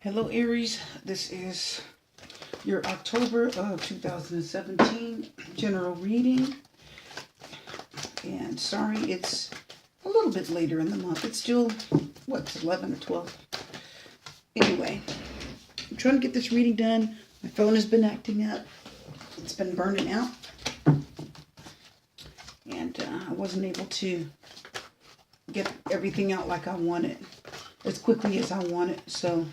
Hello Aries, this is your October of 2017 general reading. And sorry, it's a little bit later in the month. It's still, what's 11 or 12? Anyway, I'm trying to get this reading done. My phone has been acting up. It's been burning out. And I wasn't able to get everything out like I wanted, as quickly as I wanted. So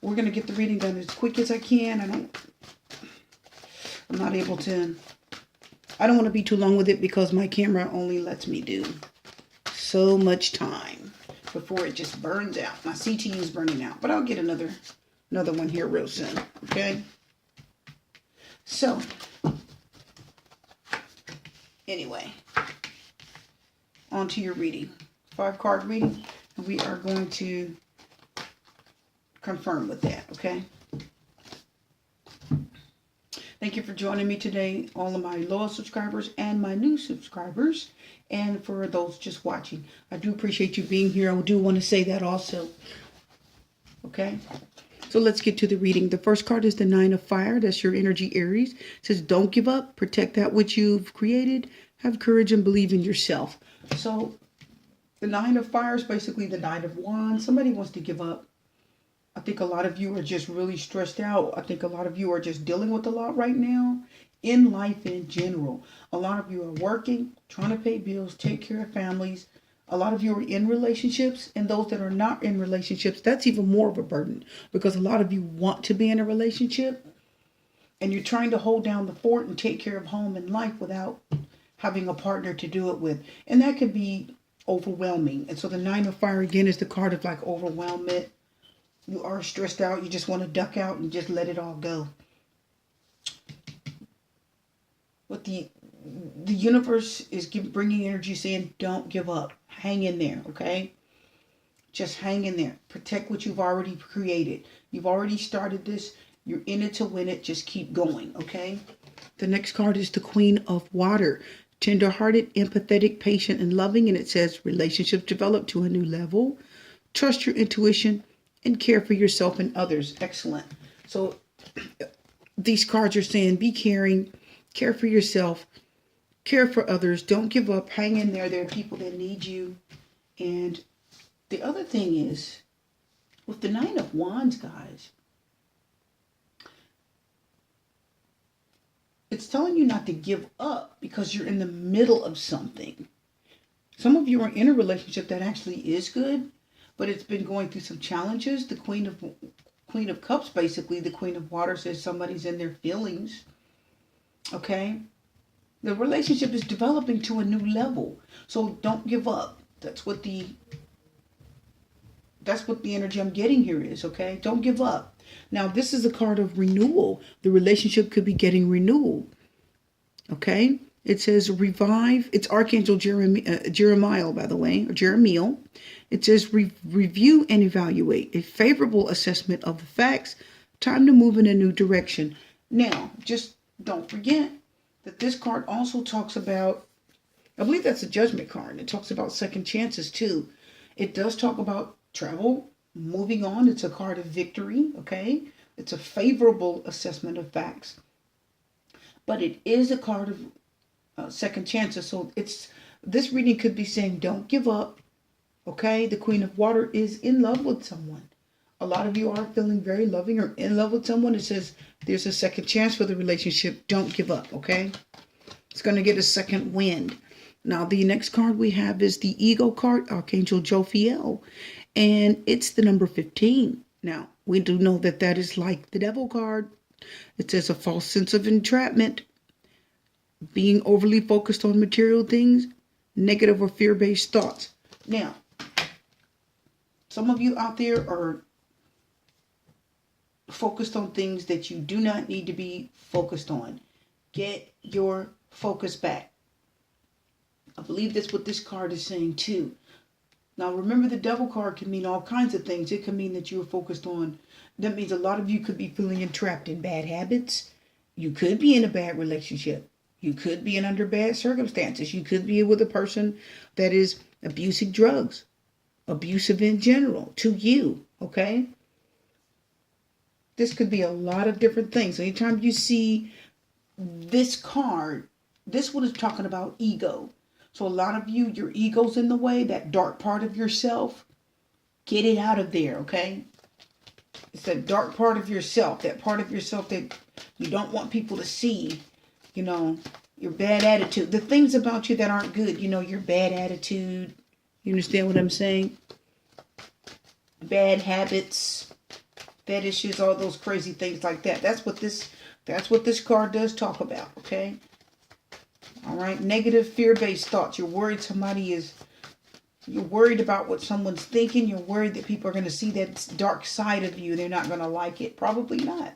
we're going to get the reading done as quick as I can. I'm not able to, I don't want to be too long with it because my camera only lets me do so much time before it just burns out. My CTU is burning out, but I'll get another one here real soon. Okay. So anyway, on to your reading. 5-card reading. And we are going to confirm with that, okay? Thank you for joining me today, all of my loyal subscribers and my new subscribers, and for those just watching. I do appreciate you being here. I do want to say that also, okay? So let's get to the reading. The first card is the 9 of Fire. That's your energy, Aries. It says, don't give up. Protect that which you've created. Have courage and believe in yourself. So the 9 of Fire is basically the 9 of Wands. Somebody wants to give up. I think a lot of you are just really stressed out. I think a lot of you are just dealing with a lot right now in life in general. A lot of you are working, trying to pay bills, take care of families. A lot of you are in relationships, and those that are not in relationships, that's even more of a burden because a lot of you want to be in a relationship and you're trying to hold down the fort and take care of home and life without having a partner to do it with. And that could be overwhelming. And so the 9 of Fire again is the card of like overwhelmment. You are stressed out. You just want to duck out and just let it all go. But the universe is bringing energy saying, don't give up. Hang in there, okay? Just hang in there. Protect what you've already created. You've already started this. You're in it to win it. Just keep going, okay? The next card is the Queen of Water. Tender-hearted, empathetic, patient, and loving. And it says, relationships develop to a new level. Trust your intuition and care for yourself and others. Excellent. So these cards are saying be caring, care for yourself, care for others. Don't give up. Hang in there. There are people that need you. And the other thing is, with the 9 of Wands, guys, it's telling you not to give up because you're in the middle of something. Some of you are in a relationship that actually is good, but it's been going through some challenges. The Queen of Cups, basically, the Queen of Water says somebody's in their feelings. Okay? The relationship is developing to a new level. So don't give up. That's what the energy I'm getting here is, okay? Don't give up. Now, this is a card of renewal. The relationship could be getting renewal. Okay? It says revive. It's Archangel Jeremiah, by the way, or Jeremiel. It says review and evaluate. A favorable assessment of the facts. Time to move in a new direction. Now, just don't forget that this card also talks about, I believe that's a judgment card. It talks about second chances too. It does talk about travel, moving on. It's a card of victory, okay? It's a favorable assessment of facts. But it is a card of second chances. So this reading could be saying don't give up. Okay, the Queen of Water is in love with someone. A lot of you are feeling very loving or in love with someone. It says there's a second chance for the relationship. Don't give up, okay? It's going to get a second wind. Now, the next card we have is the Ego card, Archangel Jophiel. And it's the number 15. Now, we do know that that is like the Devil card. It says a false sense of entrapment, being overly focused on material things, negative or fear-based thoughts. Now, some of you out there are focused on things that you do not need to be focused on. Get your focus back. I believe that's what this card is saying too. Now, remember, the Devil card can mean all kinds of things. It can mean that you are focused on, that means a lot of you could be feeling entrapped in bad habits. You could be in a bad relationship. You could be in under bad circumstances. You could be with a person that is abusing drugs. abusive in general to you, okay? This could be a lot of different things. Anytime you see this card, this one is talking about ego. So a lot of you, your ego's in the way, that dark part of yourself. Get it out of there, okay? It's that dark part of yourself, that part of yourself that you don't want people to see, you know, your bad attitude, the things about you that aren't good, you know, your bad attitude. You understand what I'm saying? Bad habits, fetishes, all those crazy things like that. That's what this card does talk about, okay? All right, negative fear-based thoughts. You're worried you're worried about what someone's thinking. You're worried that people are going to see that dark side of you. They're not going to like it. Probably not.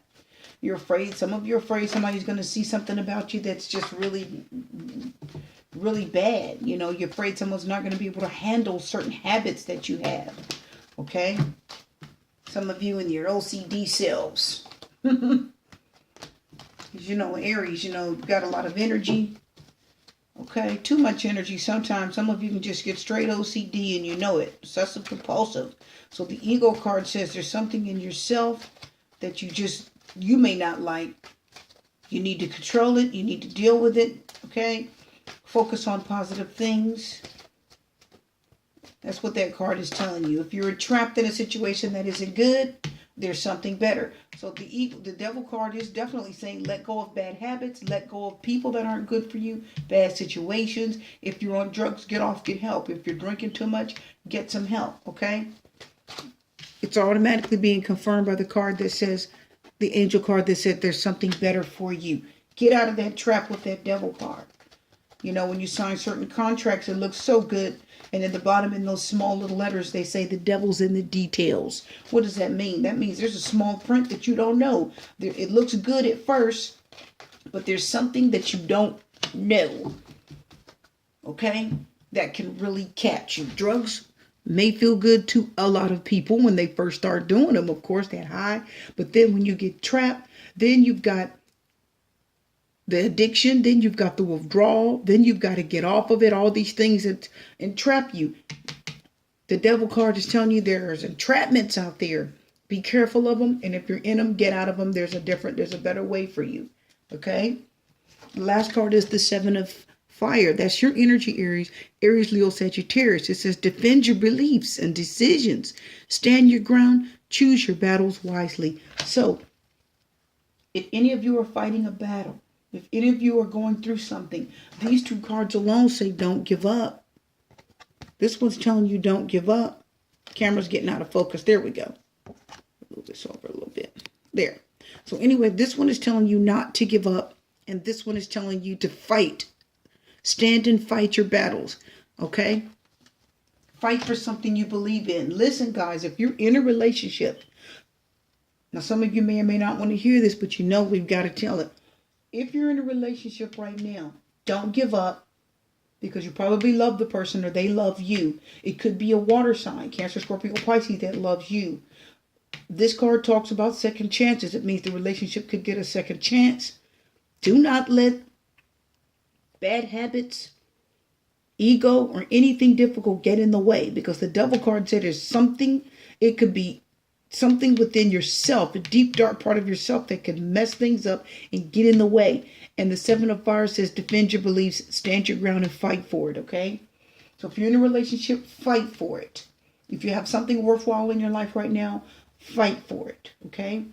You're afraid. Some of you are afraid somebody's going to see something about you that's just really, really bad. You know, you're afraid someone's not going to be able to handle certain habits that you have. Okay? Some of you in your OCD selves. You know, Aries, you know, you've got a lot of energy. Okay, too much energy. Sometimes some of you can just get straight OCD and you know it. Obsessive compulsive. So the ego card says there's something in yourself that you may not like. You need to control it. You need to deal with it. Okay, focus on positive things. That's what that card is telling you. If you're trapped in a situation that isn't good, there's something better. So the devil card is definitely saying let go of bad habits, let go of people that aren't good for you, bad situations. If you're on drugs, get off, get help. If you're drinking too much, get some help, okay? It's automatically being confirmed by the card that says, the angel card that said there's something better for you. Get out of that trap with that devil card. You know, when you sign certain contracts, it looks so good. And at the bottom in those small little letters, they say the devil's in the details. What does that mean? That means there's a small print that you don't know. It looks good at first, but there's something that you don't know. Okay? That can really catch you. Drugs may feel good to a lot of people when they first start doing them. Of course, that high. But then when you get trapped, then you've got the addiction, then you've got the withdrawal, then you've got to get off of it, all these things that entrap you. The devil card is telling you there's entrapments out there. Be careful of them, and if you're in them, get out of them. There's a better way for you. Okay? The last card is the Seven of Fire. That's your energy, Aries. Aries, Leo, Sagittarius. It says defend your beliefs and decisions. Stand your ground. Choose your battles wisely. So, if any of you are fighting a battle, if any of you are going through something, these two cards alone say don't give up. This one's telling you don't give up. Camera's getting out of focus. There we go. Move this over a little bit. There. So anyway, this one is telling you not to give up. And this one is telling you to fight. Stand and fight your battles. Okay? Fight for something you believe in. Listen, guys, if you're in a relationship, now some of you may or may not want to hear this, but you know we've got to tell it. If you're in a relationship right now, don't give up, because you probably love the person or they love you. It could be a water sign, Cancer, Scorpio, Pisces, that loves you. This card talks about second chances. It means the relationship could get a second chance. Do not let bad habits, ego, or anything difficult get in the way, because the devil card said there's something, it could be something within yourself, a deep, dark part of yourself that could mess things up and get in the way. And the Seven of Fire says defend your beliefs, stand your ground, and fight for it, okay? So if you're in a relationship, fight for it. If you have something worthwhile in your life right now, fight for it, okay?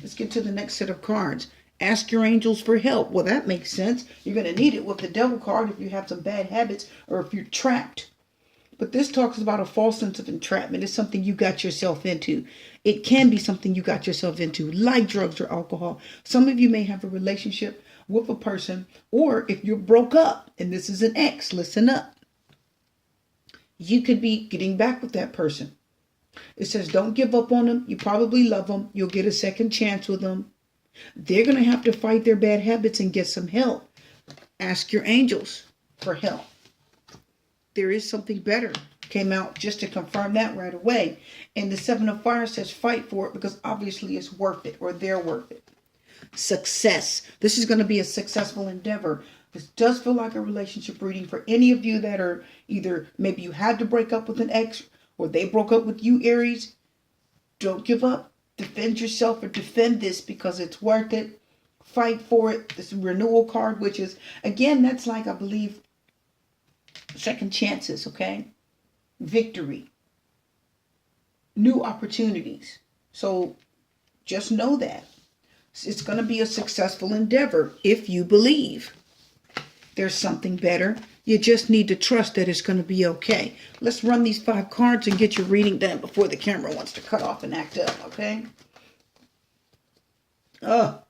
Let's get to the next set of cards. Ask your angels for help. Well, that makes sense. You're going to need it with the devil card if you have some bad habits or if you're trapped. But this talks about a false sense of entrapment. It's something you got yourself into. It can be something you got yourself into, like drugs or alcohol. Some of you may have a relationship with a person, or if you're broke up, and this is an ex, listen up. You could be getting back with that person. It says don't give up on them. You probably love them. You'll get a second chance with them. They're going to have to fight their bad habits and get some help. Ask your angels for help. There is something better. Came out just to confirm that right away. And the Seven of Fire says fight for it, because obviously it's worth it, or they're worth it. Success. This is going to be a successful endeavor. This does feel like a relationship reading for any of you that are either maybe you had to break up with an ex, or they broke up with you, Aries, don't give up. Defend yourself or defend this because it's worth it. Fight for it. This renewal card, which is, again, that's like, I believe, second chances, okay? Victory. New opportunities. So just know that. It's going to be a successful endeavor if you believe there's something better. You just need to trust that it's going to be okay. Let's run these 5 cards and get your reading done before the camera wants to cut off and act up, okay? Oh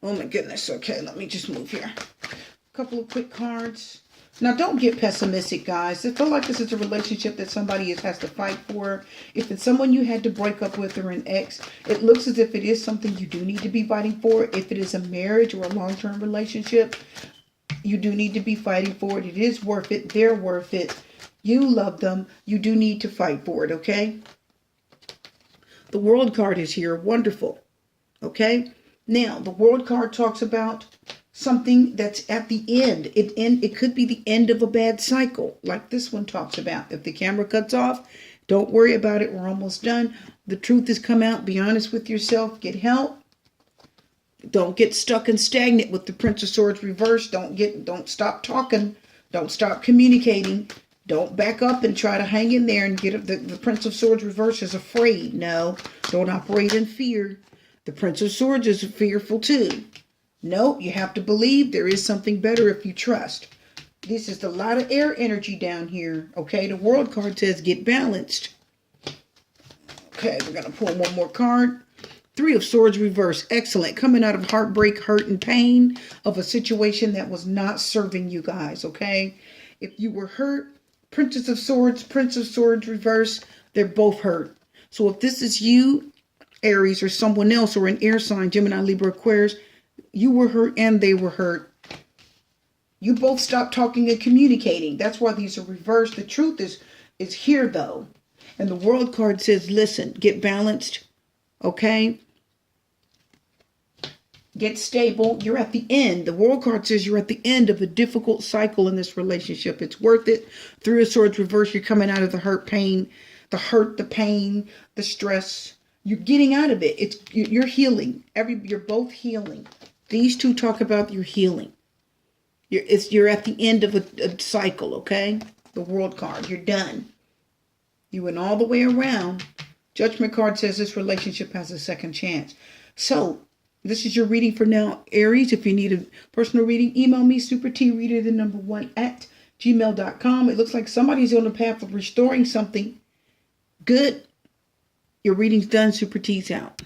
my goodness. Okay, let me just move here. A couple of quick cards. Now, don't get pessimistic, guys. I feel like this is a relationship that somebody has to fight for. If it's someone you had to break up with or an ex, it looks as if it is something you do need to be fighting for. If it is a marriage or a long-term relationship, you do need to be fighting for it. It is worth it. They're worth it. You love them. You do need to fight for it, okay? The World card is here. Wonderful. Okay? Now, the World card talks about something that's at the end. It could be the end of a bad cycle, like this one talks about. If the camera cuts off, don't worry about it. We're almost done. The truth has come out. Be honest with yourself. Get help. Don't get stuck and stagnant with the Prince of Swords reversed. Don't stop talking. Don't stop communicating. Don't back up and try to hang in there and get the Prince of Swords reversed is afraid. No, don't operate in fear. The Prince of Swords is fearful too. No, you have to believe there is something better if you trust. This is a lot of air energy down here. Okay, the World card says get balanced. Okay, we're going to pull one more card. 3 of Swords reverse. Excellent. Coming out of heartbreak, hurt, and pain of a situation that was not serving you guys, okay? If you were hurt, Princess of Swords reverse, they're both hurt. So if this is you, Aries, or someone else, or an air sign, Gemini, Libra, Aquarius, you were hurt and they were hurt. You both stopped talking and communicating. That's why these are reversed. The truth is here, though. And the World card says, listen, get balanced, okay? Get stable. You're at the end. The World card says you're at the end of a difficult cycle in this relationship. It's worth it. 3 of Swords reverse. You're coming out of the hurt, pain, the pain, the stress. You're getting out of it. You're healing. You're both healing. These two talk about your healing. You're at the end of a cycle, okay? The World card. You're done. You went all the way around. Judgment card says this relationship has a second chance. So, this is your reading for now, Aries. If you need a personal reading, email me, supertreader1@gmail.com. It looks like somebody's on the path of restoring something good. Your reading's done. Super T's out.